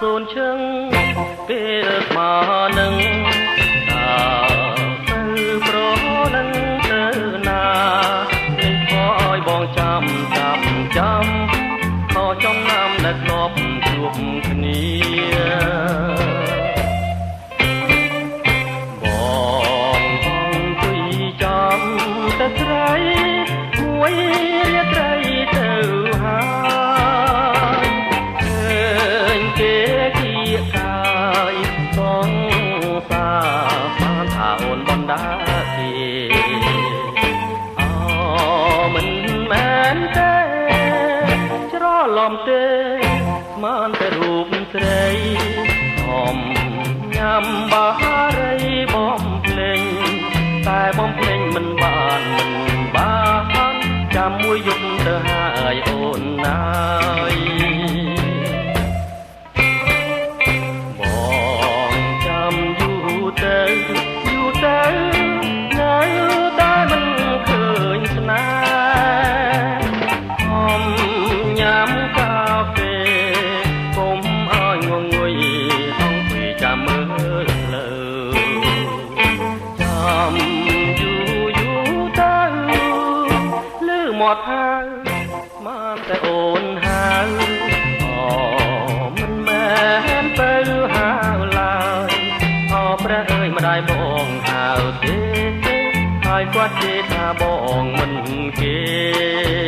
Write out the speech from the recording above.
សូនឈឹងពេលមកនឹងតាទៅប្រនឹងទៅណានឹងខើយបងចាំខចំណាំដែលធ្លាប់ជួបគ្នាបងអង្គុយចាំតែស្រីមួយរាត្រីទៅហើយឃើញគេគៀកកាយសងសាបានថាអូនបណ្ដាគេមិនមែនទេច្រឡំទេស្មានតែរូបស្រីហមញ៉ាំបារីបំភ្លេងតែបំភ្លេងមិនបានចាំមួយយប់ទៅហើយអូនណាយបងចាំយូរទៅនៅតែមិនឃើញស្នេហ៍ញ៉ាំកាហ្វេកុំឲ្យងងុយអង្គពីចាំមើលលើចាំយូរទៅលឺមាត់ហៅបានតែអូនហៅមិនមែនទៅហៅឡើយព្រះអើយម្ដាយបងហៅទេហើយគាត់ជេរថាបងមិនគេ